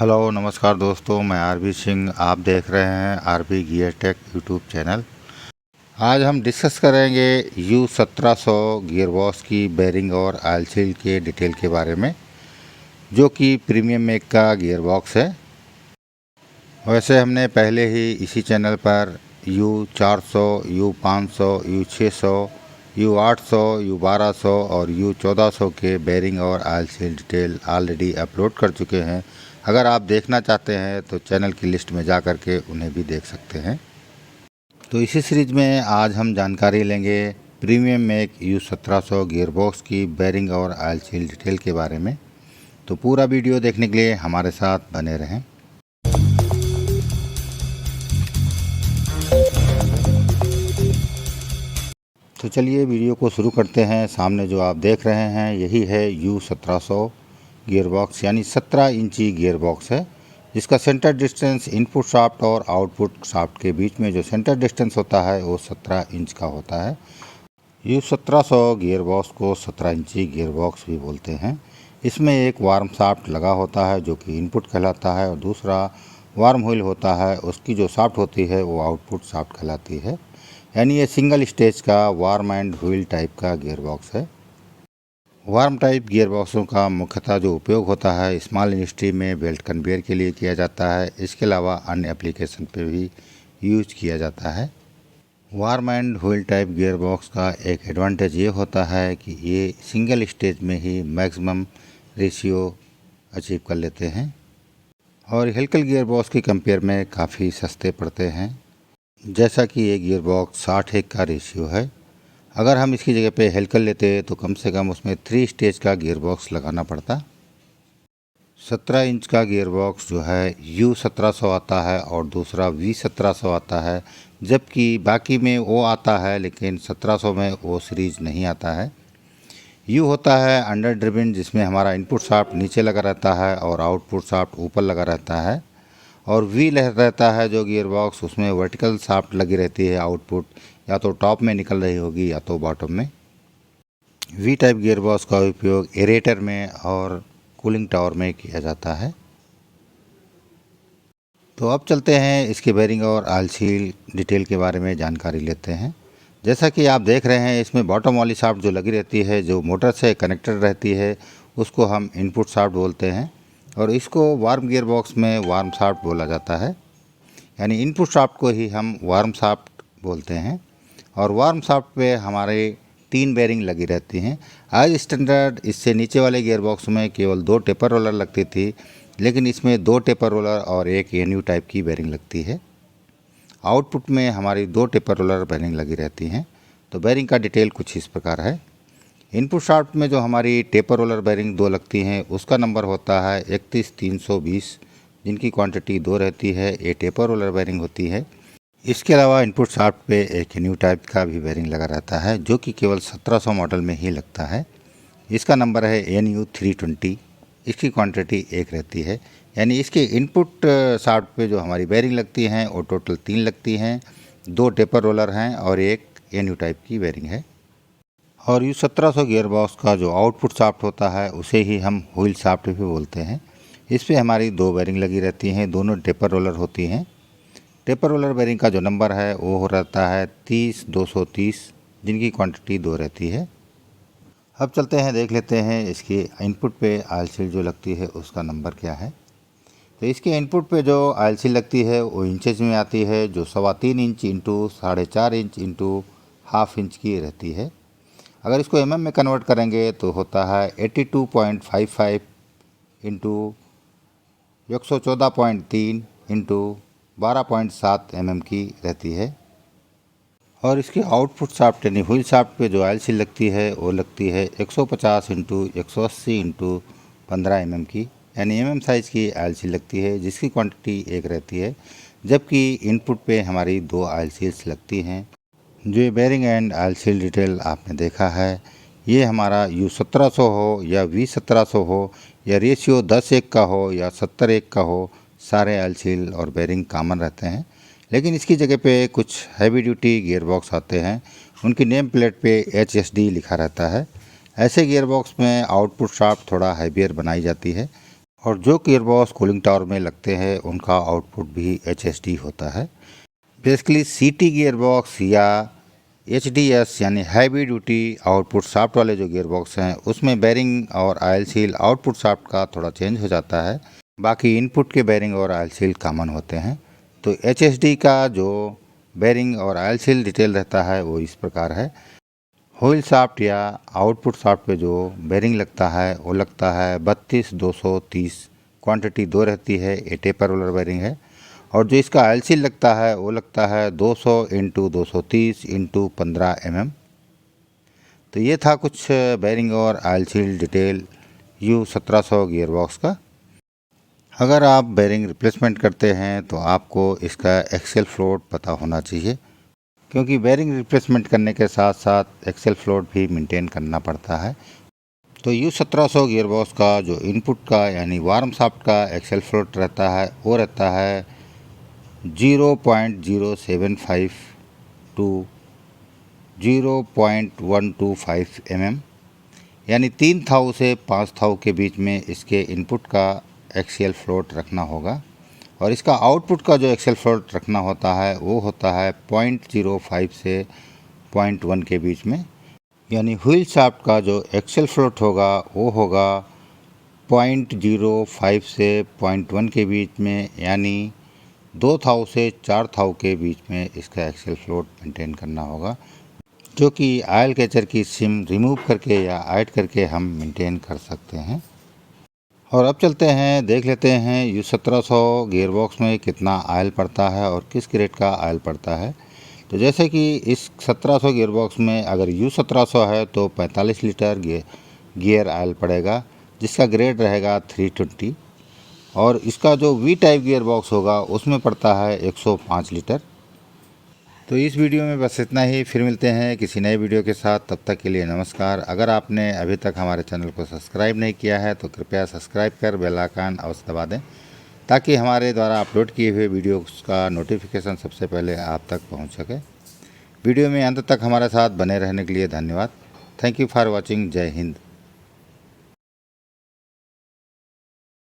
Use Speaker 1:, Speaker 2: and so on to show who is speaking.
Speaker 1: Hello नमस्कार दोस्तों, मैं आरबी सिंह। आप देख रहे हैं RB gear tech YouTube channel. आज हम डिस्कस करेंगे U1700 गियरबॉक्स की बेरिंग और ऑयल सील के डिटेल के बारे में, जो कि प्रीमियम मेक का गियरबॉक्स है। वैसे हमने पहले ही इसी चैनल पर U400, U500, U600, U800, U1200 और U1400 के बेरिंग और oil seal detail already upload कर चुके हैं। अगर आप देखना चाहते हैं तो चैनल की लिस्ट में जा कर के उन्हें भी देख सकते हैं। तो इसी सीरीज में आज हम जानकारी लेंगे प्रीमियम मेक U1700 गियरबॉक्स की बेरिंग और ऑयल सील डिटेल के बारे में। तो पूरा वीडियो देखने के लिए हमारे साथ बने रहें। तो चलिए वीडियो को शुरू करते हैं। सामने जो आप देख रहे हैं यही है U1700 गियरबॉक्स, यानी 17 इंची गियरबॉक्स है, जिसका सेंटर डिस्टेंस इनपुट शाफ्ट और आउटपुट शाफ्ट के बीच में जो सेंटर डिस्टेंस होता है वो 17 इंच का होता है। U1700 गियरबॉक्स को 17 इंची गियरबॉक्स भी बोलते हैं। इसमें एक वार्म शाफ्ट लगा होता है जो कि इनपुट कहलाता है, और दूसरा वार्म व्हील होता है, उसकी जो शाफ्ट होती है वो आउटपुट शाफ्ट कहलाती है। यानी ये सिंगल स्टेज का वार्म एंड व्हील टाइप का गियरबॉक्स है। वार्म टाइप गियरबॉक्सों का मुख्यतः जो उपयोग होता है स्मॉल इंडस्ट्री में बेल्ट कन्वेयर के लिए किया जाता है। इसके अलावा अन्य एप्लीकेशन पे भी यूज किया जाता है। Warm and wheel type gearbox का एक एडवांटेज ये होता है कि ये सिंगल स्टेज में ही मैक्सिमम रेशियो अचीव कर लेते हैं, और हेलिकल गियरबॉक्स की कंपेयर में काफ़ी सस्ते पड़ते हैं। जैसा कि ये गियरबॉक्स 60:1 का रेशियो है। अगर हम इसकी जगह पे हेलिकल लेते तो कम से कम उसमें 3 स्टेज का गियरबॉक्स लगाना पड़ता। 17 इंच का गियरबॉक्स जो है U1700 आता है और दूसरा V1700 आता है, जबकि बाकी में वो आता है लेकिन 1700 में वो सीरीज नहीं आता है। U होता है अंडर ड्रिवन, जिसमें हमारा इनपुट शाफ्ट नीचे लगा रहता है और आउटपुट शाफ्ट ऊपर लगा रहता है, और V रहता है जो गियरबॉक्स, उसमें वर्टिकल शाफ्ट लगी रहती है। आउटपुट या तो टॉप में निकल रही होगी या तो बॉटम में। V टाइप गियरबॉक्स का उपयोग एरेटर में और कूलिंग टावर में किया जाता है। तो अब चलते हैं इसके बेरिंग और ऑयल सील डिटेल के बारे में जानकारी लेते हैं। जैसा कि आप देख रहे हैं, इसमें बॉटम वाली शाफ्ट जो लगी रहती है, जो मोटर से कनेक्टेड रहती है, उसको हम इनपुट शाफ्ट बोलते हैं, और इसको वार्म गियरबॉक्स में वार्म शाफ्ट बोला जाता है। यानी इनपुट शाफ्ट को ही हम वार्म शाफ्ट बोलते हैं, और वार्म शाफ्ट पे हमारे 3 बेरिंग लगी रहती हैं। आज स्टैंडर्ड इससे नीचे वाले गियरबॉक्स में केवल 2 टेपर रोलर लगती थी, लेकिन इसमें 2 टेपर रोलर और एक NU टाइप की बेरिंग लगती है। आउटपुट में हमारी 2 टेपर रोलर बेरिंग लगी रहती हैं। तो बेरिंग का डिटेल कुछ इस प्रकार है। इनपुट शाफ्ट में जो हमारी टेपर रोलर बेरिंग 2 लगती हैं, उसका नंबर होता है 31320, जिनकी क्वांटिटी 2 रहती है। ये टेपर रोलर बेरिंग होती है। इसके अलावा इनपुट शाफ्ट पे एक NU टाइप का भी बेरिंग लगा रहता है, जो कि केवल 1700 मॉडल में ही लगता है। इसका नंबर है NU 320। इसकी क्वांटिटी 1 रहती है। यानी इसके इनपुट शाफ्ट पे जो हमारी बेरिंग लगती हैं वो टोटल 3 लगती हैं। 2 टेपर रोलर हैं और एक NU टाइप की बेरिंग है। और U1700 गियरबॉक्स का जो आउटपुट शाफ्ट होता है उसे ही हम व्हील शाफ्ट भी बोलते हैं। इस पर हमारी 2 बेरिंग लगी रहती हैं, दोनों टेपर रोलर होती हैं। टेपर रोलर बेरिंग का जो नंबर है वो हो रहता है 30230, जिनकी क्वांटिटी 2 रहती है। अब चलते हैं, देख लेते हैं इसकी इनपुट पे ऑयल सील जो लगती है उसका नंबर क्या है। तो इसके इनपुट पे जो ऑयल सील लगती है वो इंचेज में आती है, जो 3.25 inch into 4.5 inch into half inch की रहती है। अगर इसको mm में कन्वर्ट करेंगे तो होता है 82.55 इंटू 114.3 इंटू 12.7 mm की रहती है। और इसके आउटपुट शाफ्ट यानी व्हील शाफ्ट पे जो ऑयल सील लगती है वो लगती है 150 इंटू 180 इंटू 15 mm की, यानी mm साइज़ की ऑयल सील लगती है, जिसकी क्वांटिटी 1 रहती है। जबकि इनपुट पे हमारी 2 ऑयल सील्स लगती हैं। जो ये bearing and oil seal detail आपने देखा है, ये हमारा U1700 हो या V1700 हो या रेशियो 10:1 का हो या 70:1 का हो, सारे ऑयल सील और बेरिंग कॉमन रहते हैं। लेकिन इसकी जगह पे कुछ हैवी ड्यूटी गियरबॉक्स आते हैं, उनकी नेम प्लेट पे HSD लिखा रहता है। ऐसे गियरबॉक्स में आउटपुट शाफ्ट थोड़ा हैवियर बनाई जाती है, और जो गियरबॉक्स कूलिंग टावर में लगते हैं उनका आउटपुट भी HSD होता है। बेसिकली CT गियरबॉक्स या HDS यानी हैवी ड्यूटी आउटपुट शाफ्ट वाले जो गियरबॉक्स हैं उसमें बेरिंग और ऑयल सील आउटपुट शाफ्ट का थोड़ा चेंज हो जाता है, बाकी इनपुट के बेरिंग और ऑयल सील कॉमन होते हैं। तो HSD का जो बेरिंग और ऑयल सील डिटेल रहता है वो इस प्रकार है। व्हील शाफ्ट या आउटपुट शाफ्ट पे जो बेरिंग लगता है वो लगता है 32-230, क्वांटिटी 2 रहती है, ये टेपर रोलर बेरिंग है। और जो इसका ऑयल सील लगता है वो लगता है 200 × 230 × 15 mm। तो ये था कुछ बेरिंग और oil seal detail U1700 gearbox का। अगर आप बेरिंग रिप्लेसमेंट करते हैं तो आपको इसका एक्सेल फ्लोट पता होना चाहिए, क्योंकि बेरिंग रिप्लेसमेंट करने के साथ साथ एक्सेल फ्लोट भी मेंटेन करना पड़ता है। तो U1700 गियरबॉक्स का जो इनपुट का यानी वार्म शाफ्ट का एक्सेल फ्लोट रहता है वो रहता है 0.075 to 0.125 mm, यानी 3 थाउ से 5 थाउ के बीच में इसके इनपुट का एक्सियल फ्लोट रखना होगा। और इसका आउटपुट का जो एक्सियल फ्लोट रखना होता है वो होता है 0.05 से 0.1 के बीच में, यानी व्हील शाफ्ट का जो एक्सियल फ्लोट होगा वो होगा 0.05 से 0.1 के बीच में, यानी 2 थाउ से 4 थाउ के बीच में इसका एक्सियल फ्लोट मेंटेन करना होगा, जो कि ऑयल कैचर की सिम रिमूव करके या ऐड करके हम मेंटेन कर सकते हैं। और अब चलते हैं देख लेते हैं U1700 गियरबॉक्स में कितना ऑयल पड़ता है और किस ग्रेड का ऑयल पड़ता है। तो जैसे कि इस 1700 गियरबॉक्स में अगर U1700 है तो 45 लीटर गियर ऑयल पड़ेगा, जिसका ग्रेड रहेगा 320। और इसका जो V टाइप गियर बॉक्स होगा उसमें पड़ता है 105 लीटर। तो इस वीडियो में बस इतना ही, फिर मिलते हैं किसी नए वीडियो के साथ। तब तक के लिए नमस्कार। अगर आपने अभी तक हमारे चैनल को सब्सक्राइब नहीं किया है तो कृपया सब्सक्राइब कर बेल आइकन अवश्य दबा दें, ताकि हमारे द्वारा अपलोड किए हुए वीडियोज़ का नोटिफिकेशन सबसे पहले आप तक पहुँच सके। वीडियो में अंत तक हमारे साथ बने रहने के लिए धन्यवाद। Thank you for watching. जय हिंद।